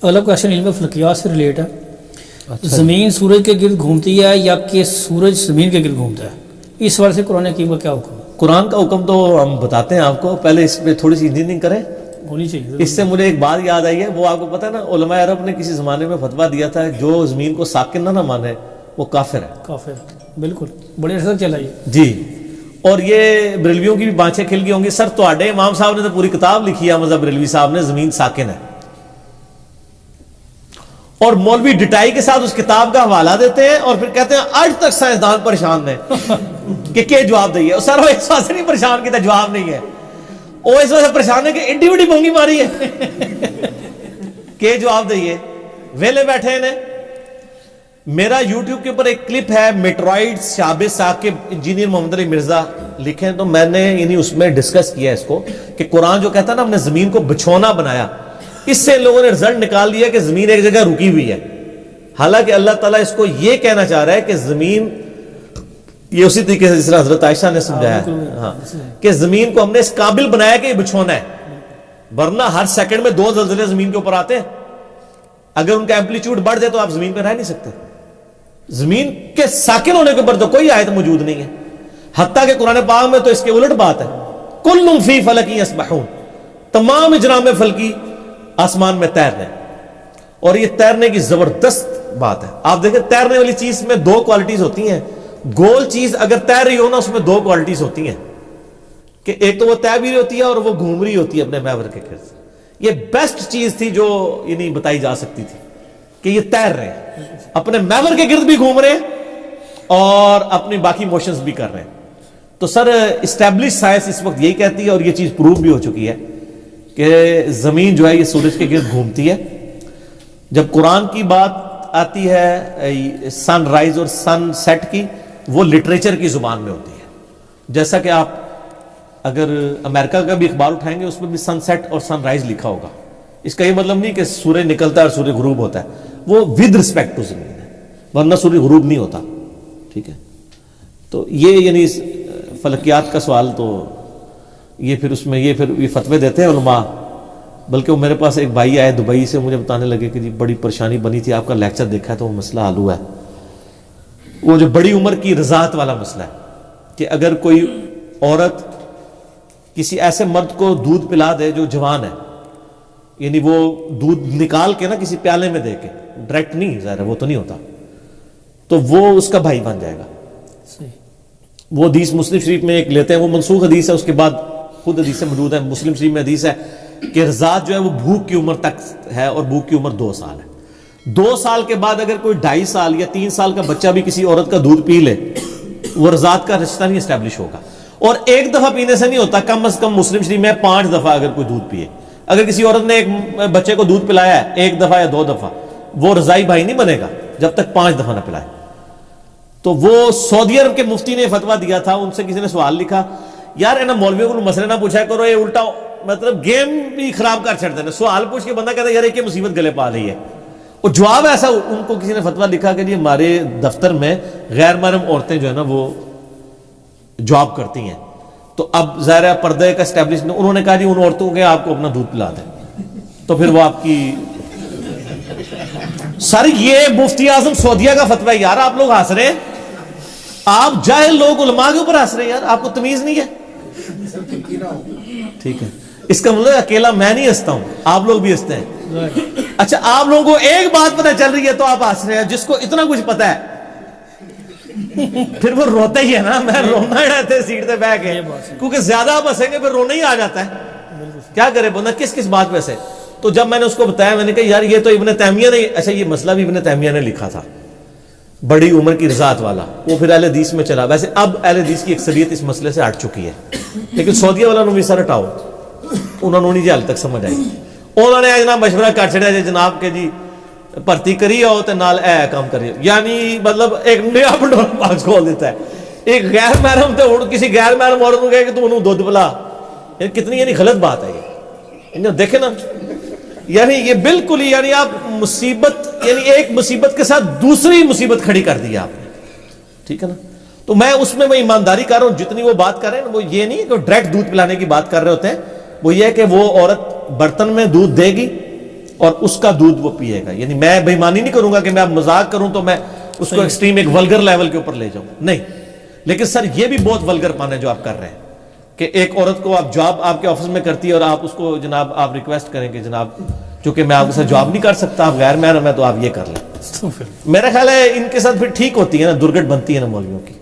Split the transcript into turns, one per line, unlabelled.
अगला क्वेश्चन इल्म फलकियात से रिलेट है। ज़मीन सूरज के गिर्द घूमती है या कि सूरज ज़मीन के गिर्द घूमता है? इस बारे से कुरान हकीम का क्या हुक्म है?
कुरान का हुक्म तो हम बताते हैं आपको, पहले इस पे थोड़ी सी इंजीनियरिंग करें।
होनी चाहिए।
इससे मुझे एक बात याद आई है, वो आपको पता है ना, उलमा अरब ने किसी ज़माने में फतवा दिया था जो ज़मीन को साकिन ना माने वो काफिर है।
काफिर, बिल्कुल, बड़े अर्से तक चला ये
जी। और ये बरेलवियों की भी बाँछें खिल गई होंगी, सर तो इमाम साहब ने तो पूरी किताब लिखी है, मज़हब बरेलवी साहब ने, ज़मीन साकिन है। और मौलवी डिटाई के साथ उस किताब का हवाला देते हैं और फिर कहते हैं आज तक साइंसदान परेशान है कि क्या जवाब दिए। और सर वो इस वजह से नहीं परेशान किया, जवाब नहीं है, वो इस वजह से परेशान है कि एड्डी बड़ी बोंगी मारी है के जवाब दिए, वेले बैठे हैं। मेरा यूट्यूब के ऊपर एक क्लिप है, मेट्रॉइड शाबिस साकिब इंजीनियर मोहम्मद अली मिर्जा लिखे हैं, तो मैंने यानी उसमें डिस्कस किया इसको कि कुरान जो कहता है ना हमने जमीन को बिछौना बनाया, इससे लोगों ने रिजल्ट निकाल दिया कि जमीन एक जगह रुकी हुई है। हालांकि अल्लाह ताला इसको यह कहना चाह रहा है कि जमीन, ये उसी तरीके से जिस तरह हजरत आयशा ने समझाया, हाँ, कि जमीन को हमने इस काबिल बनाया कि ये बिछौना है, वरना हर सेकंड में 2 ज़लज़ले जमीन के ऊपर आते हैं। अगर उनका एम्पलीट्यूड बढ़ जाए तो आप जमीन पर रह नहीं सकते। जमीन के साकिन होने के ऊपर तो कोई आयत मौजूद नहीं है, हत्ता के कुरान पाक में तो इसके उलट बात है, कुल्लुम फी फलकी यस्बहून, तमाम इजराम फलकी आसमान में तैर रहे हैं। और ये तैरने की जबरदस्त बात है। आप देखें तैरने वाली चीज में 2 क्वालिटीज होती हैं, गोल चीज अगर तैर रही हो ना उसमें 2 क्वालिटीज होती हैं कि एक तो वो तैर भी रही होती है और वो घूम रही होती है अपने महवर के गिर्द। ये बेस्ट चीज थी जो ये नहीं बताई जा सकती थी कि ये तैर रहे हैं, अपने महवर के गिर्द भी घूम रहे हैं और अपनी बाकी मोशंस भी कर रहे हैं। तो सर इस्टेब्लिश साइंस इस वक्त यही कहती है और ये चीज प्रूव भी हो चुकी है कि जमीन जो है ये सूरज के गिर्द घूमती है। जब कुरान की बात आती है सनराइज और सनसेट की, वो लिटरेचर की जुबान में होती है। जैसा कि आप अगर अमेरिका का भी अखबार उठाएंगे उसमें भी सनसेट और सनराइज लिखा होगा। इसका ये मतलब नहीं कि सूर्य निकलता है और सूर्य गुरूब होता है, वो विद रिस्पेक्ट टू जमीन है, वरना सूर्य गुरूब नहीं होता। ठीक है, तो ये यानी फलकियात का सवाल, तो ये फिर उसमें ये फतवे देते हैं उलमा। बल्कि वो मेरे पास एक भाई आए दुबई से, मुझे बताने लगे कि जी बड़ी परेशानी बनी थी, आपका लेक्चर देखा है तो वो मसला हल हुआ है। वो जो बड़ी उम्र की रज़ात वाला मसला है कि अगर कोई औरत किसी ऐसे मर्द को दूध पिला दे जो जवान है, यानी वो दूध निकाल के ना किसी प्याले में दे के, डायरेक्ट नहीं, ज़ाहिर है वो तो नहीं होता, तो वो उसका भाई बन जाएगा। वो हदीस मुस्लिम शरीफ में एक लेते हैं, वो मनसूख हदीस है, उसके बाद खुद हदीस मौजूद है। मुस्लिम शरीफ में हदीस है कि रज़ात जो है वो भूख की उम्र तक है और भूख की उम्र 2 साल है। 2 साल के बाद अगर कोई 2.5 साल या 3 साल का बच्चा भी किसी औरत का दूध पी ले, वो रज़ात का रिश्ता नहीं एस्टैब्लिश होगा। और एक दफा पीने से नहीं होता, कम से कम मुस्लिम शरीफ में 5 दफा अगर कोई दूध पिए। अगर किसी औरत ने एक बच्चे को दूध पिलाया है 1 दफा या 2 दफा, वो रज़ाई भाई नहीं बनेगा जब तक 5 दफा ना पिलाए। तो वो सऊदी अरब के मुफ्ती ने फतवा दिया था, उनसे किसी ने सवाल लिखा, यार है ना मौलवियों को मसले ना पूछा करो, ये उल्टा मतलब गेम भी खराब कर छड़ते हैं। सवाल पूछ के बंदा कहता है यार ये मुसीबत गले पा रही है। और जवाब ऐसा, उनको किसी ने फतवा लिखा कि हमारे दफ्तर में गैर महरम औरतें जो है ना वो जॉब करती हैं, तो अब ज़ाहिर है पर्दे का एस्टेब्लिश, उन्होंने कहा जी उन औरतों के आपको अपना दूध पिला दें, तो फिर वो आपकी सर ये मुफ्ती आजम सऊदीया का फतवा है। यार आप लोग हंस रहे हैं, आप जाहिल लोग उलमा के ऊपर हंस रहे हैं, यार आपको तमीज नहीं है। ठीक है, इसका मतलब अकेला मैं नहीं हंसता हूं, आप लोग भी हंसते हैं। अच्छा, आप लोगों को एक बात पता चल रही है तो आप हंस रहे हैं, जिसको इतना कुछ पता है फिर वो रोता ही है ना। मैं रोना रहते सीट पे बैठ के, क्योंकि ज्यादा आप हंसेंगे फिर रोना ही आ जाता है। क्या करे बंदा, किस किस बात पे से। तो जब मैंने उसको बताया, मैंने कहा यार ये तो इब्न तैमिया ने, अच्छा ये मसला भी इब्न तैमिया ने लिखा था, बड़ी उम्र की रज़ात वाला, वो फिर अहले हदीस में चला। वैसे अब अहले हदीस की अक्सरियत इस मसले से हट चुकी है, लेकिन सऊदीया वाला भी सर हटाओ, उन्होंने नहीं जी हाल तक समझ आई। उन्होंने आज ना मशवरा कर छड़िया जी जनाब के जी भर्ती करी आओ तो नाल ए काम करिए, यानी मतलब एक नया पंडोरा बॉक्स खोल देता है। एक गैर महरम तो किसी गैर महरम औरत को कहे कि तू उन्होंने दूध पिला, कितनी यानी गलत बात है ये। देखे ना, यानी ये बिल्कुल ही, यानी आप मुसीबत, यानी एक मुसीबत के साथ दूसरी मुसीबत खड़ी कर दी आपने। ठीक है ना, तो मैं उसमें मैं ईमानदारी कर रहा हूं, जितनी वो बात कर रहे हैं वो ये नहीं कि डायरेक्ट दूध पिलाने की बात कर रहे होते हैं, वो ये है कि वो औरत बर्तन में दूध देगी اور اس کا دودھ وہ پیے گا. یعنی میں بےایمانی نہیں کروں گا کہ میں اب مذاق کروں تو میں اس کو ایکسٹریم ایک ولگر لیول کے اوپر لے جاؤں, نہیں. لیکن سر یہ بھی بہت ولگر پن ہے جو آپ کر رہے ہیں کہ ایک عورت کو آپ جاب آپ کے آفس میں کرتی ہے اور آپ اس کو جناب آپ ریکویسٹ کریں کہ جناب چونکہ میں آپ کے ساتھ جاب نہیں کر سکتا, آپ غیر محرم ہیں تو آپ یہ کر لیں. میرا خیال ہے ان کے ساتھ پھر ٹھیک ہوتی ہے نا, درگٹ بنتی ہے نا مولویوں کی.